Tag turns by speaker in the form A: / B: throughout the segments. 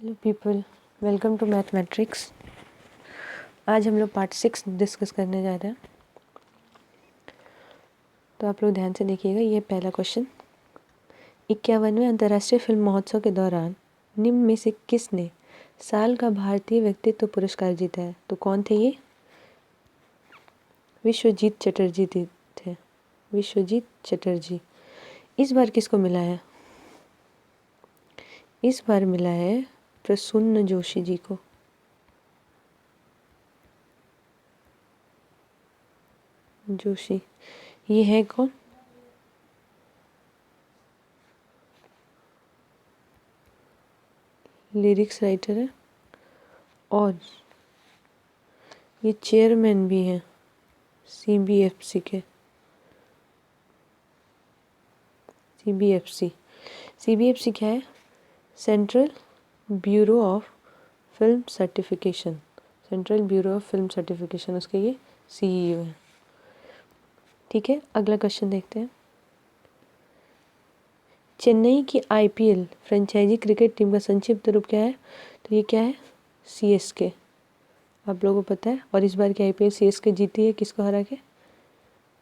A: Hello people, welcome to Mathematrix. आज हम लोग पार्ट 6 डिस्कस करने जा रहे हैं। तो आप लोग ध्यान से देखिएगा। ये पहला क्वेश्चन, 51वें अंतर्राष्ट्रीय फिल्म महोत्सव के दौरान निम्न में से किसने साल का भारतीय व्यक्तित्व पुरस्कार जीता है? तो कौन थे ये? विश्वजीत चटर्जी थे। विश्वजीत चटर्जी। इस बार किसको मिला है? इस बार मिला है प्रसून्न जोशी जी को। जोशी ये है कौन? लिरिक्स राइटर है और ये चेयरमैन भी हैं सीबीएफसी के। सीबीएफसी क्या है? Central bureau of film certification. Central bureau of film certification, उसके ये सीईओ हैं। ठीक है, अगला क्वेश्चन देखते हैं। चेन्नई की आईपीएल फ्रेंचाइजी क्रिकेट टीम का संक्षिप्त रूप क्या है? तो ये क्या है? सीएसके। आप लोगों को पता है। और इस बार की आईपीएल सीएसके जीती है, किसको हरा के?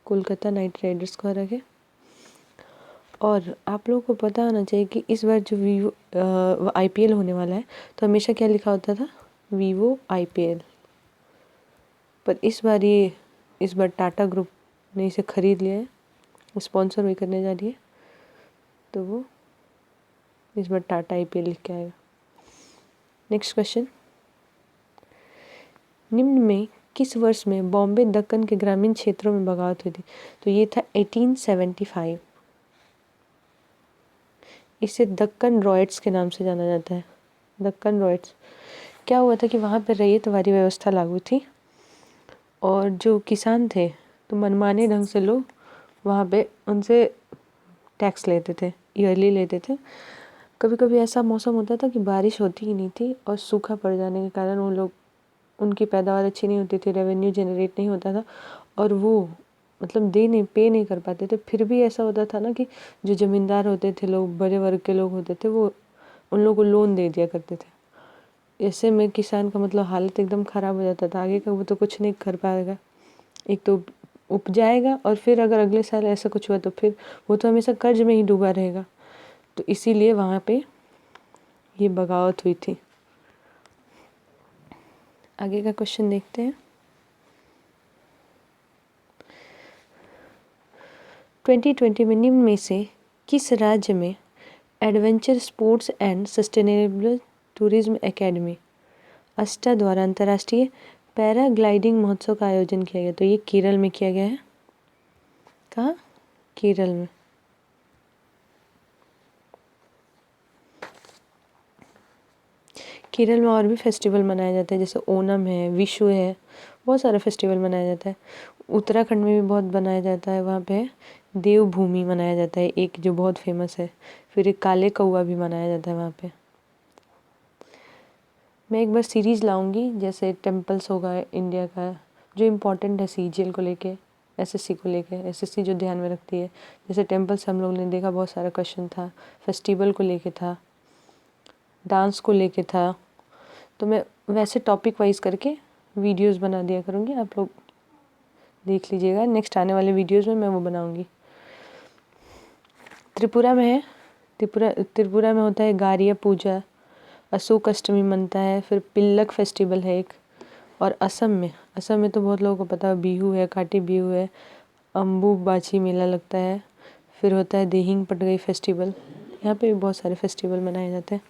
A: कोलकाता नाइट राइडर्स को हरा के। और आप लोगों को पता होना चाहिए कि इस बार जो वीवो आईपीएल होने वाला है, तो हमेशा क्या लिखा होता था? Vivo IPL. पर इस बार टाटा ग्रुप ने इसे खरीद लिया है, स्पॉन्सर भी करने जा रही है, तो वो इस बार टाटा आईपीएल लिख के आएगा। नेक्स्ट क्वेश्चन, निम्न में किस वर्ष में बॉम्बे दक्कन के ग्रामीण क्षेत्रों में बगावत हुई थी? तो ये था 1875। इसे दक्कन रॉयट्स के नाम से जाना जाता है। दक्कन रॉयट्स। क्या हुआ था कि वहाँ पर रैयतवाड़ी व्यवस्था लागू थी और जो किसान थे तो मनमाने ढंग से लोग वहाँ पे उनसे टैक्स लेते थे, ईयरली लेते थे। कभी कभी ऐसा मौसम होता था कि बारिश होती ही नहीं थी और सूखा पड़ जाने के कारण उनकी पैदावार अच्छी नहीं होती थी, रेवेन्यू जनरेट नहीं होता था और वो मतलब पे नहीं कर पाते थे। फिर भी ऐसा होता था ना कि जो ज़मींदार होते थे, लोग बड़े वर्ग के लोग होते थे, वो उन लोगों को लोन दे दिया करते थे। ऐसे में किसान का मतलब हालत एकदम ख़राब हो जाता था। आगे का वो तो कुछ नहीं कर पाएगा, एक तो उपजाएगा और फिर अगर अगले साल ऐसा कुछ हुआ तो फिर वो तो हमेशा कर्ज में ही डूबा रहेगा। तो इसीलिए वहाँ पे ये बगावत हुई थी। आगे का क्वेश्चन देखते हैं। 2020 में निम्न में से किस राज्य में adventure sports and sustainable tourism academy अस्टा द्वारा अंतर्राष्ट्रीय पैराग्लाइडिंग महोत्सव का आयोजन किया गया? तो ये केरल में किया गया है। कहाँ? केरल में। केरल में और भी फेस्टिवल मनाए जाते हैं, जैसे ओणम है, विशु है, बहुत सारा फेस्टिवल मनाया जाता है। उत्तराखंड में भी बहुत बनाया जाता है। वहाँ पे देवभूमि मनाया जाता है, एक जो बहुत फेमस है। फिर एक काले कौआ भी मनाया जाता है वहाँ पे। मैं एक बार सीरीज़ लाऊंगी, जैसे टेम्पल्स होगा इंडिया का जो इम्पोर्टेंट है सीजीएल को लेके, एसएससी को लेके। एसएससी जो ध्यान में रखती है, जैसे टेम्पल्स हम लोग ने देखा, बहुत सारा क्वेश्चन था, फेस्टिवल को लेके था, डांस को लेके था। तो मैं वैसे टॉपिक वाइज करके वीडियोस बना दिया करूँगी, आप लोग देख लीजिएगा। नेक्स्ट आने वाले वीडियोस में मैं वो बनाऊँगी। त्रिपुरा में है, त्रिपुरा में होता है गारिया पूजा, अशोक अष्टमी मनता है, फिर पिल्लक फेस्टिवल है एक। और असम में तो बहुत लोगों को पता है, बिहू है, काटी बिहू है, अम्बुबाची मेला लगता है, फिर होता है देहिंग पटगई फेस्टिवल। यहाँ पे भी बहुत सारे फेस्टिवल मनाए जाते हैं।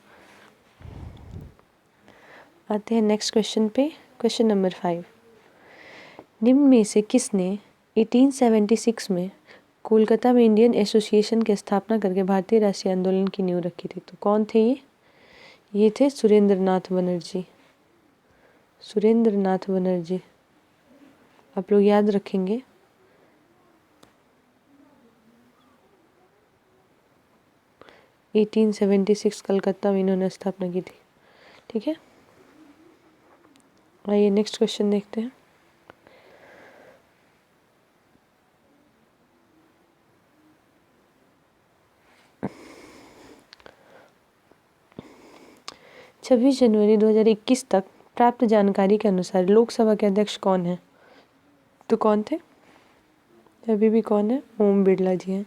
A: आते हैं नेक्स्ट क्वेश्चन पे। क्वेश्चन नंबर 5, निम्न में से किसने 1876 में कोलकाता में इंडियन एसोसिएशन की स्थापना करके भारतीय राष्ट्रीय आंदोलन की नींव रखी थी? तो कौन थे ये? ये थे सुरेंद्र नाथ बनर्जी। सुरेंद्र नाथ बनर्जी आप लोग याद रखेंगे। एटीन 1876 कलकत्ता में इन्होंने स्थापना की थी। ठीक है, आइए नेक्स्ट क्वेश्चन देखते हैं। 26 जनवरी 2021 तक प्राप्त जानकारी के अनुसार लोकसभा के अध्यक्ष कौन है? तो कौन थे? अभी भी कौन है? ओम बिरला जी हैं।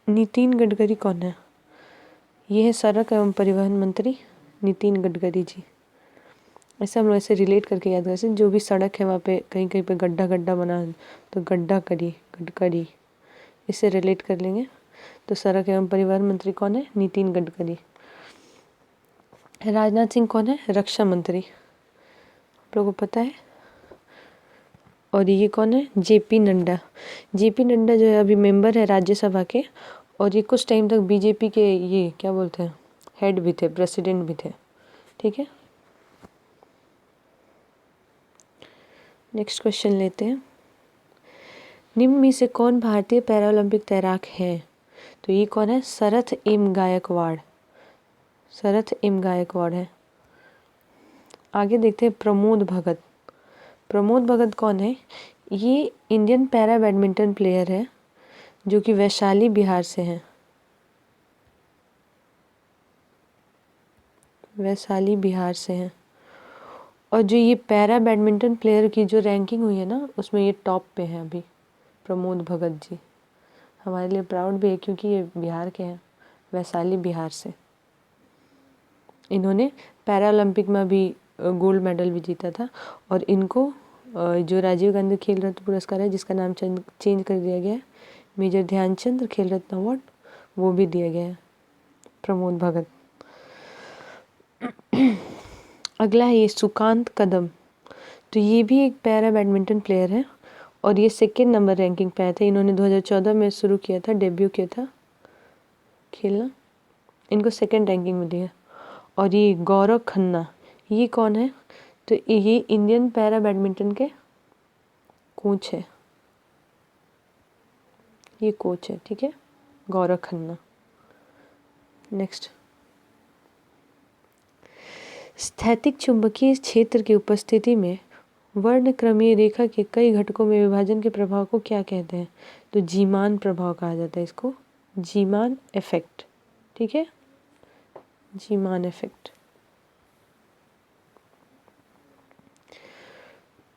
A: नितिन गडकरी कौन है? ये है सड़क एवं परिवहन मंत्री नितिन गडकरी जी। ऐसे हम लोग ऐसे रिलेट करके याद कर सकते, जो भी सड़क है वहाँ पे कहीं कहीं पे गड्ढा गड्ढा बना है, तो गडकरी इससे रिलेट कर लेंगे। तो सड़क एवं परिवहन मंत्री कौन है? नितिन गडकरी। राजनाथ सिंह कौन है? रक्षा मंत्री, आप लोगों को पता है। और ये कौन है? जेपी नड्डा। जेपी नड्डा जो है अभी मेंबर है राज्यसभा के, और ये कुछ टाइम तक बीजेपी के ये क्या बोलते हैं, हेड भी थे, प्रेसिडेंट भी थे। ठीक है, नेक्स्ट क्वेश्चन लेते हैं। निम्न में से कौन भारतीय पैरालंपिक तैराक है? तो ये कौन है? शरथ एम गायकवाड़। शरथ एम गायकवाड़ है। आगे देखते हैं प्रमोद भगत। प्रमोद भगत कौन है? ये इंडियन पैरा बैडमिंटन प्लेयर है जो कि वैशाली बिहार से हैं। वैशाली बिहार से हैं। और जो ये पैरा बैडमिंटन प्लेयर की जो रैंकिंग हुई है ना, उसमें ये टॉप पे हैं अभी प्रमोद भगत जी। हमारे लिए प्राउड भी है क्योंकि ये बिहार के हैं, वैशाली बिहार से। इन्होंने पैरा ओलंपिक में भी गोल्ड मेडल भी जीता था। और इनको जो राजीव गांधी खेल रत्न पुरस्कार है, जिसका नाम चेंज कर दिया गया है, मेजर ध्यानचंद खेल रत्न अवार्ड, वो भी दिया गया है प्रमोद भगत। अगला है ये सुकांत कदम। तो ये भी एक पैरा बैडमिंटन प्लेयर है और ये सेकेंड नंबर रैंकिंग पे आए थे। इन्होंने 2014 में शुरू किया था, डेब्यू किया था खेलना। इनको सेकेंड रैंकिंग मिली है। और ये गौरव खन्ना, ये कौन है? तो ये इंडियन पैरा बैडमिंटन के कोच है। ये कोच है, ठीक है, गौरव खन्ना। नेक्स्ट, स्थैतिक चुंबकीय क्षेत्र की उपस्थिति में वर्णक्रमीय रेखा के कई घटकों में विभाजन के प्रभाव को क्या कहते हैं? तो जीमान प्रभाव कहा जाता है इसको, जीमान इफेक्ट। ठीक है, Zeeman effect.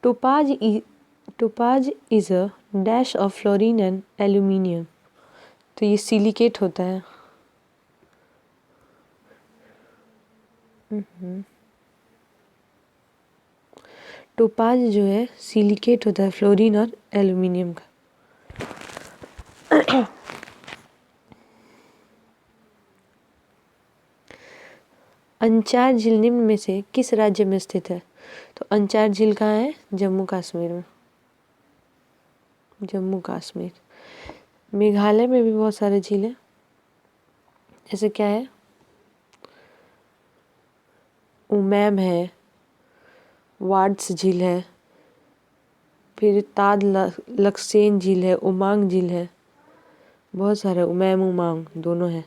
A: Topaz is a dash of fluorine and aluminium. तो ये सिलिकेट होता है। टोपाज जो है सिलिकेट होता है, फ्लोरीन और एल्यूमिनियम का। अंचार झील निम्न में से किस राज्य में स्थित है? तो अंचार झील कहाँ है? जम्मू कश्मीर में। जम्मू कश्मीर। मेघालय में भी बहुत सारे झील हैं, जैसे क्या है, उमैम है, वाड्स झील है, फिर ताद लक्सेन झील है, उमांग झील है, बहुत सारे, उमैम उमांग दोनों है।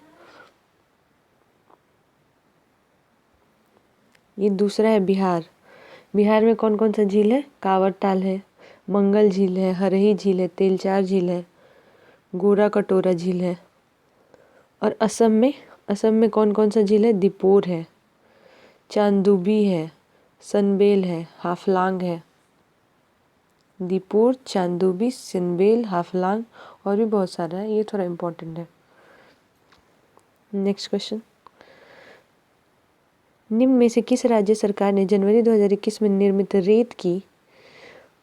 A: ये दूसरा है बिहार। बिहार में कौन कौन सा झील है? कांवर ताल है, मंगल झील है, हरही झील है, तेलचार झील है, गोरा कटोरा झील है। और असम में कौन कौन सा झील है? दीपोर है, चांदुबी है, सनबेल है, हाफलांग है। दीपोर, चांदुबी, सनबेल, हाफलांग और भी बहुत सारा है, ये थोड़ा इम्पोर्टेंट है। नेक्स्ट क्वेश्चन, निम्न में से किस राज्य सरकार ने जनवरी 2021 में निर्मित रेत की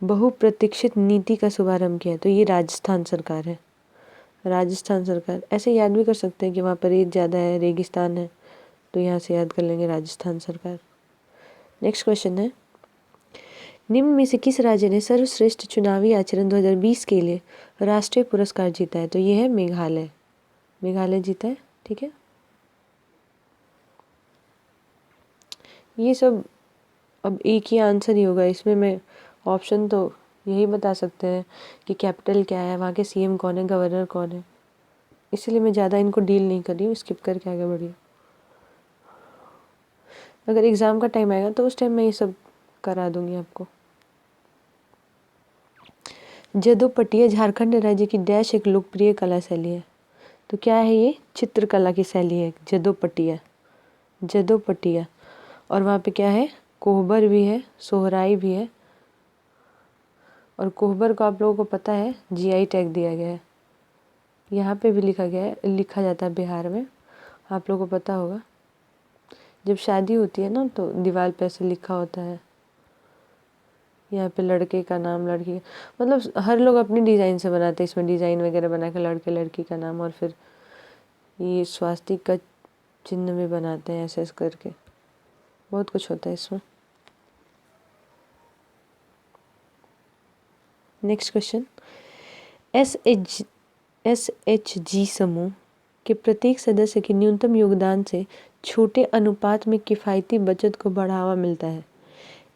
A: बहुप्रतीक्षित नीति का शुभारंभ किया? तो ये राजस्थान सरकार है। राजस्थान सरकार। ऐसे याद भी कर सकते हैं कि वहाँ पर रेत ज़्यादा है, रेगिस्तान है, तो यहाँ से याद कर लेंगे राजस्थान सरकार। नेक्स्ट क्वेश्चन है, निम्न में से किस राज्य ने सर्वश्रेष्ठ चुनावी आचरण 2020 के लिए राष्ट्रीय पुरस्कार जीता है? तो ये है मेघालय। मेघालय जीता है, ठीक है। ये सब अब एक ही आंसर ही होगा इसमें। मैं ऑप्शन तो यही बता सकते हैं कि कैपिटल क्या है, वहाँ के सीएम कौन है, गवर्नर कौन है, इसलिए मैं ज़्यादा इनको डील नहीं कर रही हूँ, स्किप करके आगे बढ़ी। अगर एग्ज़ाम का टाइम आएगा तो उस टाइम मैं ये सब करा दूंगी आपको। जदोपटिया झारखंड राज्य की डैश एक लोकप्रिय कला शैली है। तो क्या है ये? चित्रकला की शैली है जदोपटिया। जदोपटिया। और वहाँ पे क्या है, कोहबर भी है, सोहराई भी है। और कोहबर को आप लोगों को पता है जीआई टैग दिया गया है। यहाँ पे भी लिखा गया है, लिखा जाता है बिहार में, आप लोगों को पता होगा। जब शादी होती है ना तो दीवार पे ऐसे लिखा होता है, यहाँ पे लड़के का नाम, लड़की, मतलब हर लोग अपनी डिज़ाइन से बनाते हैं, इसमें डिज़ाइन वगैरह बना के लड़के लड़की का नाम, और फिर ये स्वास्तिक का चिन्ह भी बनाते हैं ऐसे ऐसे करके, बहुत कुछ होता है इसमें। नेक्स्ट क्वेश्चन, एसएचजी समूह के प्रत्येक सदस्य के न्यूनतम योगदान से छोटे अनुपात में किफ़ायती बचत को बढ़ावा मिलता है।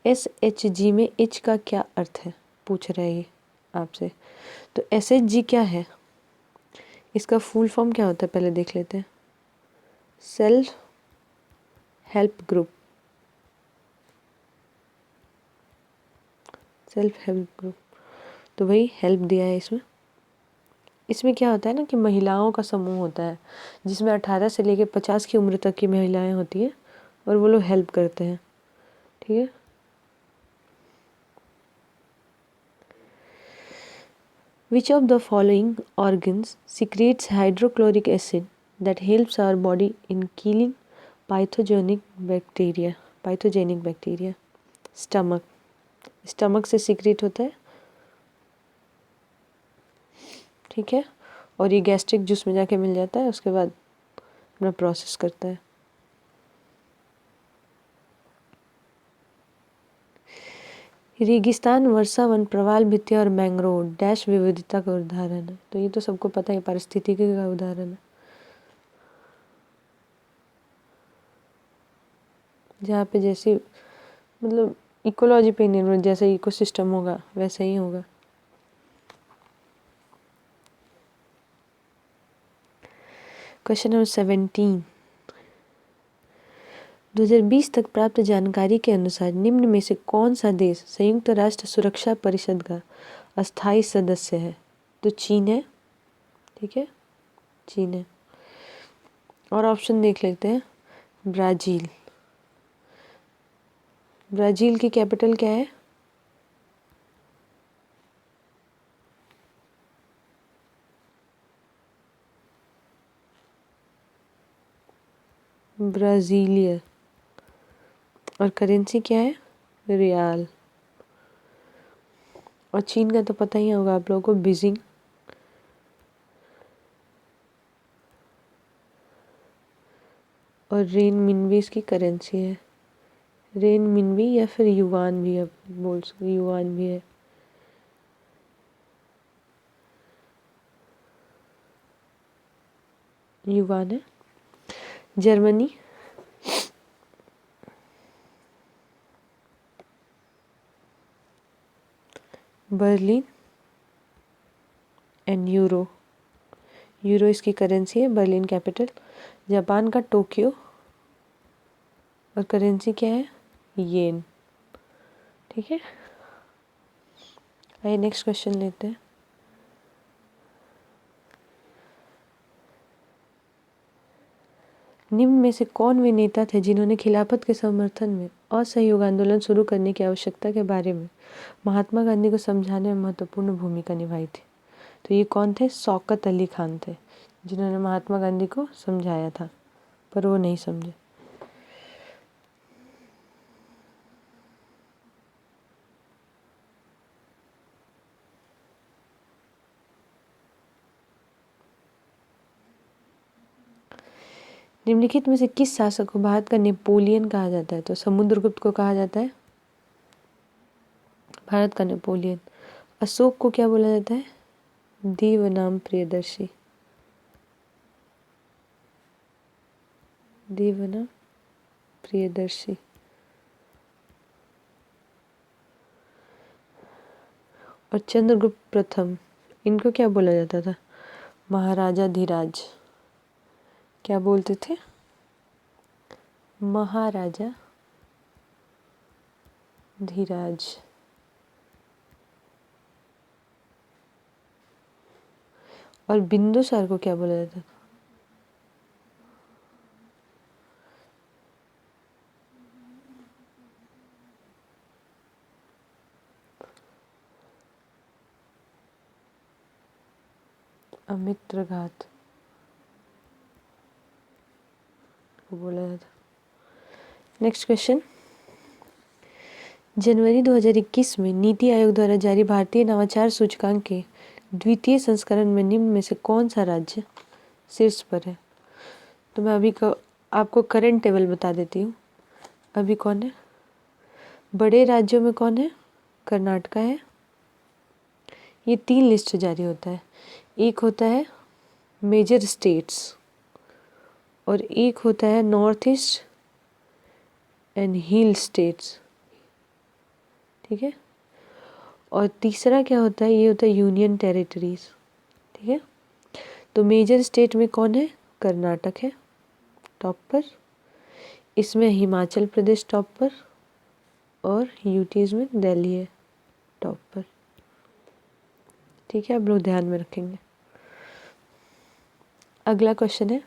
A: एसएचजी में एच का क्या अर्थ है, पूछ रहे हैं आपसे। तो एसएचजी क्या है, इसका फुल फॉर्म क्या होता है, पहले देख लेते हैं। Self help group, self help group, तो वही हेल्प दिया है इसमें। इसमें क्या होता है ना कि महिलाओं का समूह होता है, जिसमें 18 से लेकर 50 की उम्र तक की महिलाएं होती हैं, और वो लोग हेल्प करते हैं, ठीक है। Which of the following organs secretes hydrochloric acid that helps our body in killing pathogenic bacteria? Pathogenic bacteria. Stomach. Stomach से सीक्रेट होता है, ठीक है। और ये गैस्ट्रिक जूस में जाके मिल जाता है, उसके बाद अपना प्रोसेस करता है। रेगिस्तान, वर्षा वन, प्रवाल भित्तियां और मैंग्रोव डैश विविधता का उदाहरण है। तो ये तो सबको पता है, पारिस्थितिकी का उदाहरण है, जहाँ पे जैसे मतलब इकोलॉजी पे निर्भर, जैसे इकोसिस्टम होगा वैसे ही होगा। क्वेश्चन नंबर 17, 2020 तक प्राप्त जानकारी के अनुसार निम्न में से कौन सा देश संयुक्त राष्ट्र सुरक्षा परिषद का अस्थायी सदस्य है? तो चीन है, ठीक है, चीन है। और ऑप्शन देख लेते हैं। ब्राज़ील, ब्राज़ील की कैपिटल क्या है? ब्राज़ीलिया। और करेंसी क्या है? रियाल। और चीन का तो पता ही होगा आप लोगों को, बीजिंग। और रेन मिनबी इसकी करेंसी है, रेन मिनबी या फिर युवान भी, अब बोल सकते युवान भी है। युवान है। Germany, Berlin and euro, euro इसकी करेंसी है, बर्लिन कैपिटल। जापान का टोक्यो, और करेंसी क्या है? येन, ठीक है। आइए नेक्स्ट क्वेश्चन लेते हैं। निम्न में से कौन वे नेता थे जिन्होंने खिलाफत के समर्थन में असहयोग आंदोलन शुरू करने की आवश्यकता के बारे में महात्मा गांधी को समझाने में महत्वपूर्ण भूमिका निभाई थी? तो ये कौन थे? शौकत अली खान थे, जिन्होंने महात्मा गांधी को समझाया था, पर वो नहीं समझे। निम्नलिखित में से किस शासक को भारत का नेपोलियन कहा जाता है? तो समुद्रगुप्त को कहा जाता है भारत का नेपोलियन। अशोक को क्या बोला जाता है? दीवनाम प्रियदर्शी, दीवनाम प्रियदर्शी। और चंद्रगुप्त प्रथम, इनको क्या बोला जाता था? महाराजा धीराज। क्या बोलते थे? महाराजा धीराज। और बिंदुसार को क्या बोला जाता था? अमित्रघात को बोला जाता। नेक्स्ट क्वेश्चन, जनवरी 2021 में नीति आयोग द्वारा जारी भारतीय नवाचार सूचकांक के द्वितीय संस्करण में निम्न में से कौन सा राज्य शीर्ष पर है? तो मैं अभी आपको करंट टेबल बता देती हूँ। अभी कौन है? बड़े राज्यों में कौन है? कर्नाटका है। ये 3 लिस्ट जारी होता है। एक होता है मेजर स्टेट्स और एक होता है north east and hill states, ठीक है। और तीसरा क्या होता है? ये होता है यूनियन टेरिटरीज, ठीक है। तो मेजर स्टेट में कौन है? कर्नाटक है टॉप पर, इसमें हिमाचल प्रदेश टॉप पर और यूटीज में दिल्ली है टॉप पर, ठीक है। आप लोग ध्यान में रखेंगे। अगला क्वेश्चन है,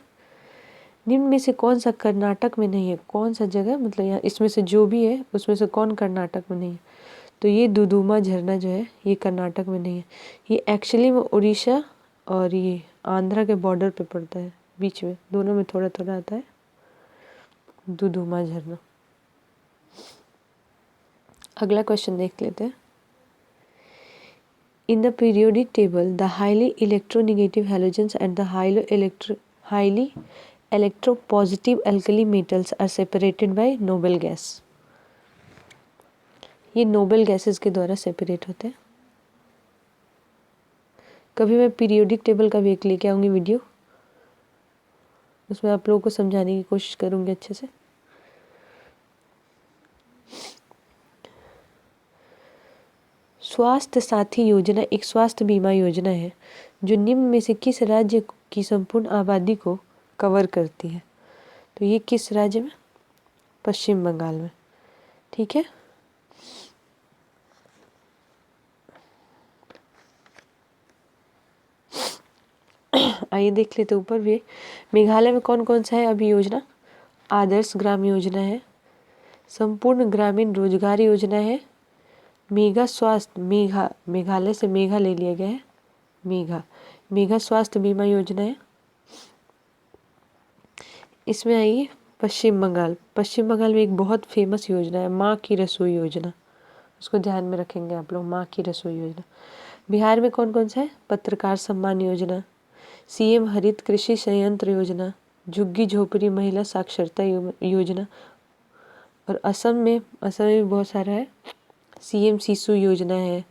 A: निम्न में से कौन सा कर्नाटक में नहीं है? कौन सा जगह, मतलब यहाँ इसमें से जो भी है उसमें से कौन कर्नाटक में नहीं है? तो ये दुदुमा झरना जो है ये कर्नाटक में नहीं है। ये एक्चुअली में उड़ीसा और ये आंध्रा के बॉर्डर पे पड़ता है, बीच में, दोनों में थोड़ा थोड़ा आता है दुदुमा झरना। अगला क्वेश्चन देख लेते हैं। In the periodic table, the highly electronegative halogens and the highly electropositive alkali metals are separated by noble gas. ये नोबल गैसेस के द्वारा सेपरेट होते हैं। कभी मैं पीरियोडिक टेबल का भी एक लेके आऊँगी वीडियो, उसमें आप लोगों को समझाने की कोशिश करूँगी अच्छे से। स्वास्थ्य साथी योजना एक स्वास्थ्य बीमा योजना है जो निम्न में से किस राज्य की संपूर्ण आबादी को कवर करती है? तो ये किस राज्य में? पश्चिम बंगाल में, ठीक है। आइए देख लेते ऊपर भी। मेघालय में कौन कौन सा है अभी योजना? आदर्श ग्राम योजना है, संपूर्ण ग्रामीण रोजगार योजना है, मेघा स्वास्थ्य, मेघालय से मेघा ले लिया गया है, मेघा स्वास्थ्य बीमा योजना है। इसमें आइए पश्चिम बंगाल में एक बहुत फेमस योजना है माँ की रसोई योजना, उसको ध्यान में रखेंगे आप लोग, माँ की रसोई योजना। बिहार में कौन कौन सा है? पत्रकार सम्मान योजना, सीएम हरित कृषि संयंत्र योजना, झुग्गी झोपड़ी महिला साक्षरता योजना। और असम में बहुत सारा है, सीएम शिशु योजना है,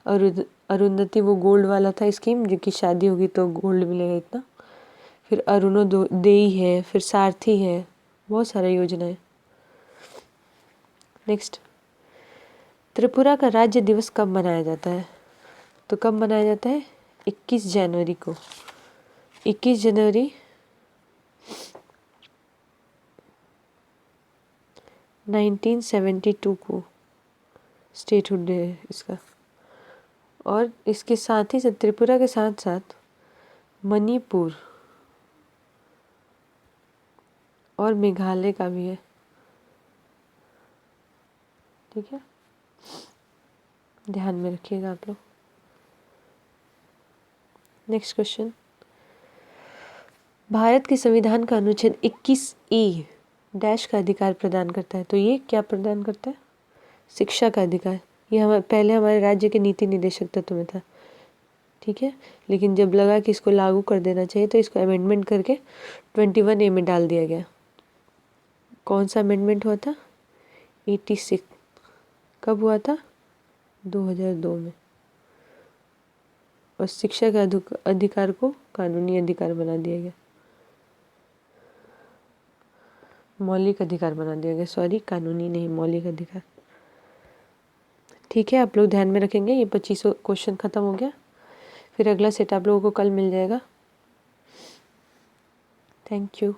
A: अरुंधति वो गोल्ड वाला था स्कीम जिनकी शादी होगी तो गोल्ड मिलेगा इतना, फिर अरुणोदय है, फिर सारथी है, बहुत सारा योजना है। नेक्स्ट, त्रिपुरा का राज्य दिवस कब मनाया जाता है? तो कब मनाया जाता है? 21 जनवरी को। 21 जनवरी 1972 को स्टेटहुड डे है इसका। और इसके साथ ही त्रिपुरा के साथ साथ मणिपुर और मेघालय का भी है, ठीक है। ध्यान में रखिएगा आप लोग। नेक्स्ट क्वेश्चन, भारत के संविधान का अनुच्छेद 21A डैश का अधिकार प्रदान करता है। तो ये क्या प्रदान करता है? शिक्षा का अधिकार। ये पहले हमारे राज्य के नीति निदेशक तत्व में था, ठीक है, लेकिन जब लगा कि इसको लागू कर देना चाहिए तो इसको अमेंडमेंट करके 21A में डाल दिया गया। कौन सा अमेंडमेंट हुआ था? 86। कब हुआ था? 2002 में। और शिक्षा के अधिकार को कानूनी अधिकार बना दिया गया, मौलिक अधिकार बना दिया गया, सॉरी कानूनी नहीं, मौलिक अधिकार, ठीक है। आप लोग ध्यान में रखेंगे। ये 25 क्वेश्चन खत्म हो गया, फिर अगला सेट आप लोगों को कल मिल जाएगा। Thank you.